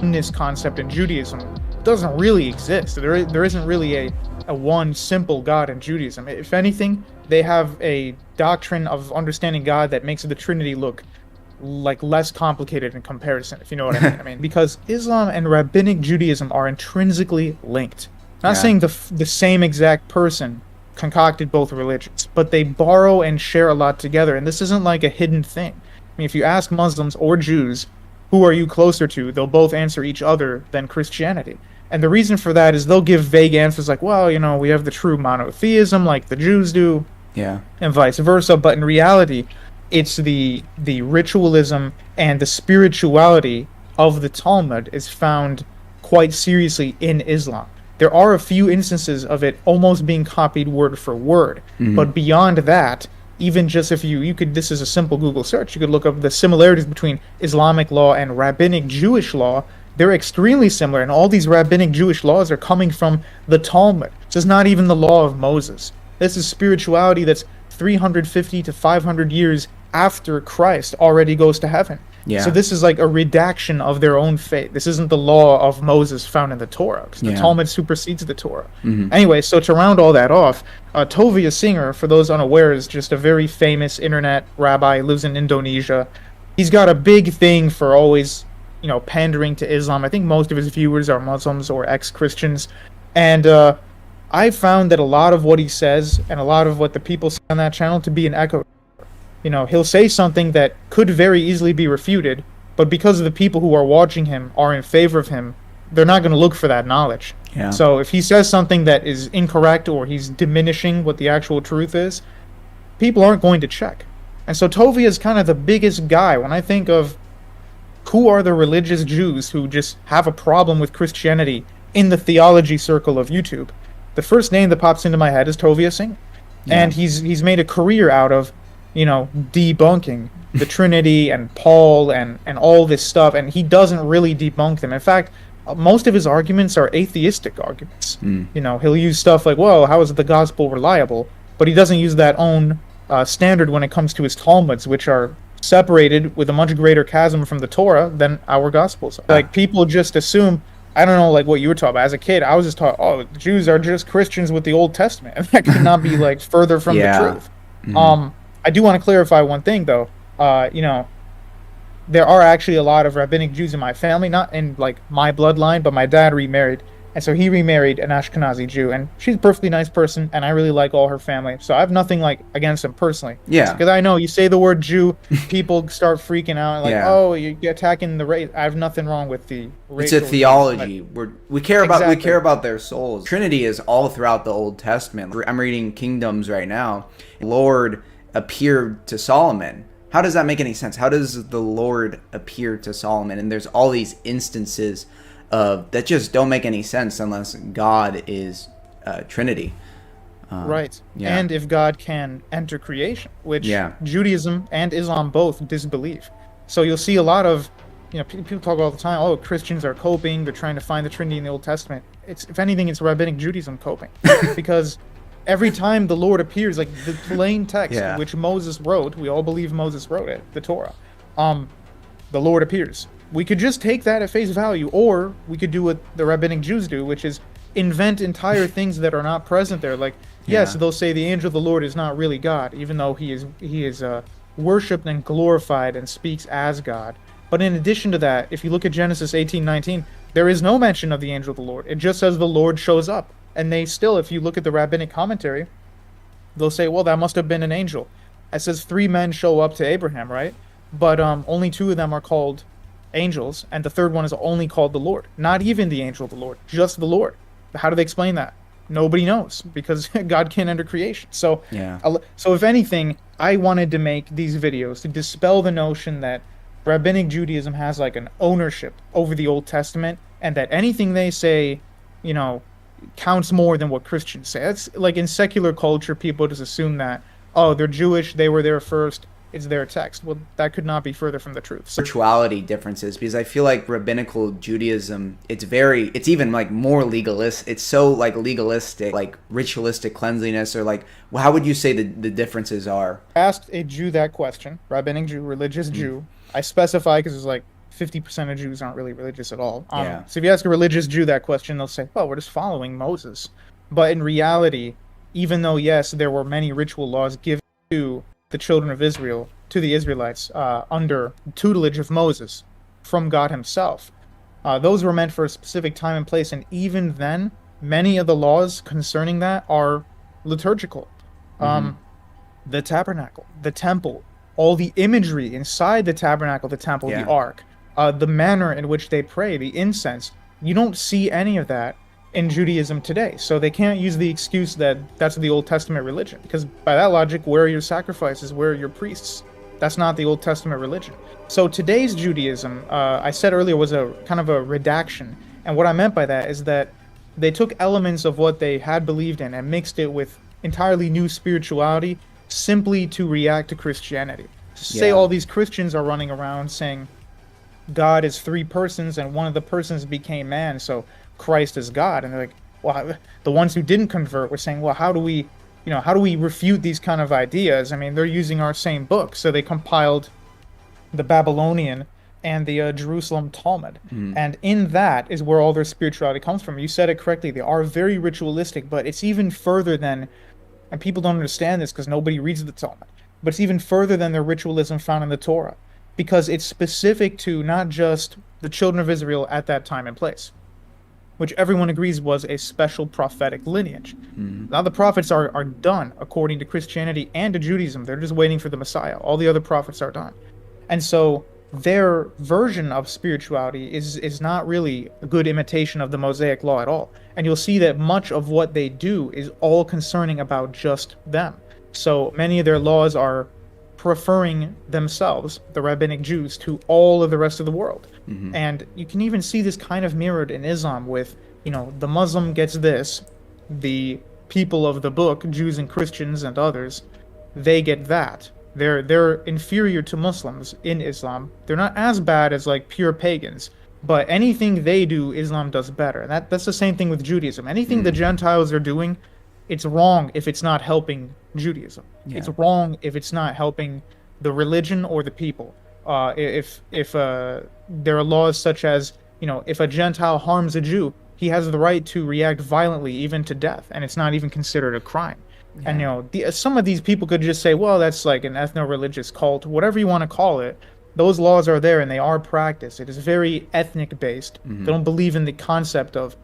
oneness concept in Judaism doesn't really exist. There isn't really a one simple God in Judaism. If anything, they have a doctrine of understanding God that makes the Trinity look like less complicated in comparison, if you know what I mean. I mean, because Islam and Rabbinic Judaism are intrinsically linked. Not saying the same exact person concocted both religions, but they borrow and share a lot together, and this isn't like a hidden thing. I mean, if you ask Muslims or Jews, who are you closer to, they'll both answer each other than Christianity. And the reason for that is they'll give vague answers like, well, you know, we have the true monotheism like the Jews do, and vice versa, but in reality, it's the ritualism and the spirituality of the Talmud is found quite seriously in Islam. There are a few instances of it almost being copied word for word, but beyond that, even just if you could, this is a simple Google search, you could look up the similarities between Islamic law and Rabbinic Jewish law. They're extremely similar, and all these Rabbinic Jewish laws are coming from the Talmud. So it's not even the law of Moses. This is spirituality that's 350 to 500 years after Christ already goes to heaven. So this is like a redaction of their own faith. This isn't the law of Moses found in the Torah, because the Talmud supersedes the Torah. Anyway, so to round all that off, Tovia Singer, for those unaware, is just a very famous internet rabbi, lives in Indonesia. He's got a big thing for always, you know, pandering to Islam. I think most of his viewers are Muslims or ex-Christians. And I found that a lot of what he says and a lot of what the people say on that channel to be an echo. You know, he'll say something that could very easily be refuted, but because of the people who are watching him are in favor of him, they're not going to look for that knowledge. So if he says something that is incorrect or he's diminishing what the actual truth is, people aren't going to check. And so Tovia is kind of the biggest guy. When I think of who are the religious Jews who just have a problem with Christianity in the theology circle of YouTube, the first name that pops into my head is Tovia Singer. And he's made a career out of, you know, debunking the Trinity and Paul and all this stuff, and he doesn't really debunk them. In fact, most of his arguments are atheistic arguments. You know, he'll use stuff like, well, how is the gospel reliable? But he doesn't use that own standard when it comes to his Talmuds, which are separated with a much greater chasm from the Torah than our gospels. Like, people just assume, I don't know, like what you were talking about. As a kid, I was just taught, oh, the Jews are just Christians with the Old Testament. And that could not be, like, further from the truth. I do want to clarify one thing, though. You know, there are actually a lot of Rabbinic Jews in my family, not in, like, my bloodline, but my dad remarried. And so he remarried an Ashkenazi Jew, and she's a perfectly nice person, and I really like all her family. So I have nothing, like, against them personally. Because I know you say the word Jew, people start freaking out, like, oh, you're attacking the race. I have nothing wrong with the race. It's a theology. We care about their souls. Trinity is all throughout the Old Testament. I'm reading Kingdoms right now. Lord appeared to Solomon. How does that make any sense? How does the Lord appear to Solomon? And there's all these instances of that just don't make any sense unless God is Trinity. Right. And if God can enter creation, which Judaism and Islam both disbelieve. So you'll see a lot of, you know, people talk all the time, oh, Christians are coping, they're trying to find the Trinity in the Old Testament. It's, if anything, it's Rabbinic Judaism coping. Because every time the Lord appears, like the plain text which Moses wrote, we all believe Moses wrote it, the Torah, the Lord appears. We could just take that at face value, or we could do what the Rabbinic Jews do, which is invent entire things that are not present there. Like, yes, they'll say the angel of the Lord is not really God, even though he is worshipped and glorified and speaks as God. But in addition to that, if you look at Genesis 18:19, there is no mention of the angel of the Lord. It just says the Lord shows up. And they still, if you look at the rabbinic commentary, they'll say, well, that must have been an angel. It says 3 men show up to Abraham, right? But only 2 of them are called angels, and the third one is only called the Lord. Not even the angel of the Lord, just the Lord. How do they explain that? Nobody knows, because God can't enter creation. So, so if anything, I wanted to make these videos to dispel the notion that Rabbinic Judaism has like an ownership over the Old Testament, and that anything they say, you know, counts more than what Christians say. That's like in secular culture, people just assume that, oh, they're Jewish, they were there first, it's their text. Well, that could not be further from the truth. Spirituality differences, because I feel like rabbinical Judaism, it's even like more legalist. It's so like legalistic, like ritualistic cleanliness, or like, well, how would you say the differences are? I asked a Jew that question, Rabbinic Jew, religious Jew. I specify because it's like, 50% of Jews aren't really religious at all. Yeah. So if you ask a religious Jew that question, they'll say, well, we're just following Moses. But in reality, even though, yes, there were many ritual laws given to the children of Israel, to the Israelites, under tutelage of Moses from God himself, those were meant for a specific time and place. And even then, many of the laws concerning that are liturgical. The tabernacle, the temple, all the imagery inside the tabernacle, the temple, the ark, the manner in which they pray, the incense. You don't see any of that in Judaism today. So they can't use the excuse that that's the Old Testament religion, because by that logic, where are your sacrifices? Where are your priests? That's not the Old Testament religion. So today's Judaism, I said earlier, was a kind of a redaction. And what I meant by that is that they took elements of what they had believed in and mixed it with entirely new spirituality simply to react to Christianity. Say all these Christians are running around saying God is three persons and one of the persons became man, so Christ is God. And they're like, well, the ones who didn't convert were saying, well, how do we refute these kind of ideas? I mean, they're using our same book. So they compiled the Babylonian and the Jerusalem Talmud. And in that is where all their spirituality comes from. You said it correctly. They are very ritualistic, but it's even further than, and people don't understand this because nobody reads the Talmud, but it's even further than the ritualism found in the Torah, because it's specific to not just the children of Israel at that time and place, which everyone agrees was a special prophetic lineage. Now the prophets are done according to Christianity and to Judaism. They're just waiting for the Messiah. All the other prophets are done. And so their version of spirituality is not really a good imitation of the Mosaic law at all. And you'll see that much of what they do is all concerning about just them. So many of their laws are preferring themselves, the Rabbinic Jews, to all of the rest of the world. And you can even see this kind of mirrored in Islam with, the Muslim gets this, the people of the book, Jews and Christians and others, they get that. They're inferior to Muslims in Islam. They're not as bad as like pure pagans, but anything they do, Islam does better. And that's the same thing with Judaism. Anything the Gentiles are doing, it's wrong if it's not helping Judaism. It's wrong if it's not helping the religion or the people. If there are laws such as, if a Gentile harms a Jew, he has the right to react violently, even to death, and it's not even considered a crime. And some of these people could just say, well, that's like an ethno-religious cult, whatever you want to call it. Those laws are there and they are practiced. It is very ethnic based. They don't believe in the concept of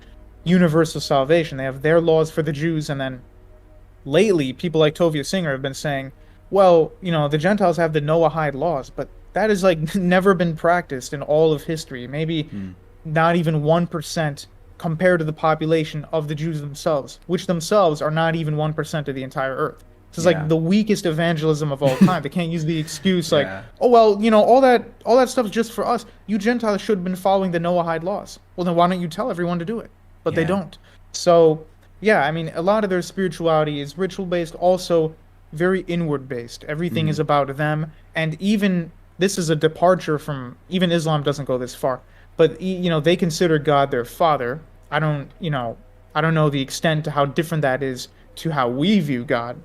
universal salvation. They have their laws for the Jews, and then lately people like Tovia Singer have been saying, well, the Gentiles have the Noahide laws, but that has like never been practiced in all of history. Maybe not even 1% compared to the population of the Jews themselves, which themselves are not even 1% of the entire earth. This is like the weakest evangelism of all time. They can't use the excuse like, oh, well, all that stuff is just for us. You Gentiles should have been following the Noahide laws. Well, then why don't you tell everyone to do it? But they don't. So, I mean, a lot of their spirituality is ritual-based, also very inward-based. Everything is about them. And even, this is a departure from, even Islam doesn't go this far. But, they consider God their father. I don't know the extent to how different that is to how we view God,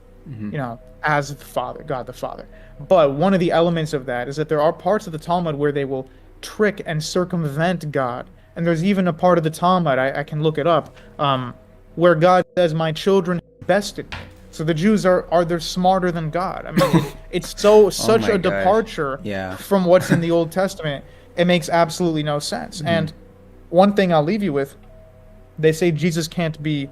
as the Father, God the Father. But one of the elements of that is that there are parts of the Talmud where they will trick and circumvent God. And there's even a part of the Talmud, I can look it up, where God says, my children bested me. So the Jews they're smarter than God. I mean, it's such a departure from what's in the Old Testament. It makes absolutely no sense. And one thing I'll leave you with, they say Jesus can't be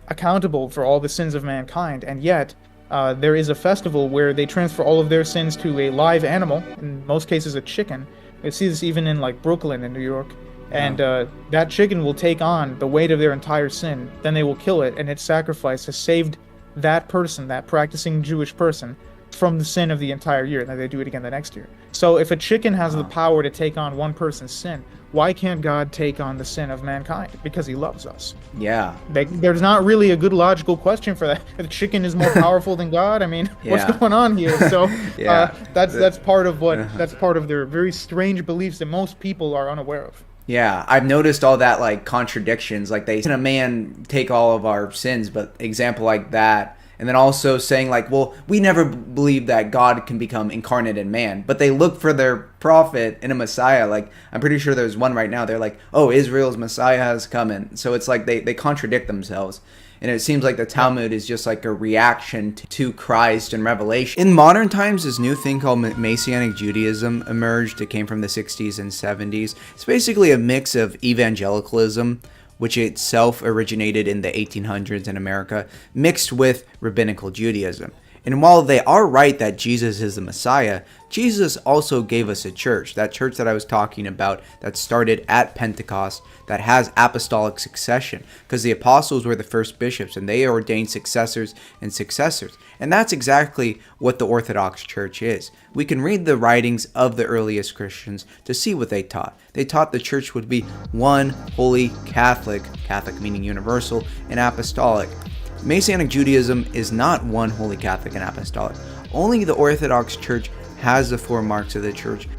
accountable for all the sins of mankind, and yet there is a festival where they transfer all of their sins to a live animal, in most cases a chicken. You see this even in like Brooklyn in New York. And that chicken will take on the weight of their entire sin. Then they will kill it, and its sacrifice has saved that person, that practicing Jewish person, from the sin of the entire year. And then they do it again the next year. So if a chicken has the power to take on one person's sin, why can't God take on the sin of mankind? Because he loves us. Yeah. There's not really a good logical question for that. The chicken is more powerful than God. I mean, what's going on here? So that's part of that's part of their very strange beliefs that most people are unaware of. Yeah, I've noticed all that contradictions. Like, can a man take all of our sins? But example like that, And then also saying like, well, we never believe that God can become incarnate in man, but they look for their prophet in a Messiah. Like, I'm pretty sure there's one right now. They're like, oh, Israel's Messiah has come in. So it's like they contradict themselves. And it seems like the Talmud is just like a reaction to Christ and Revelation. In modern times, this new thing called Messianic Judaism emerged. It came from the 60s and 70s. It's basically a mix of evangelicalism, which itself originated in the 1800s in America, mixed with Rabbinical Judaism. And while they are right that Jesus is the Messiah, Jesus also gave us a church, that church that I was talking about that started at Pentecost, that has apostolic succession, because the apostles were the first bishops and they ordained successors and successors. And that's exactly what the Orthodox Church is. We can read the writings of the earliest Christians to see what they taught. They taught the church would be one holy Catholic meaning universal, and apostolic. Messianic Judaism is not one holy Catholic and apostolic. Only the Orthodox Church has the four marks of the church,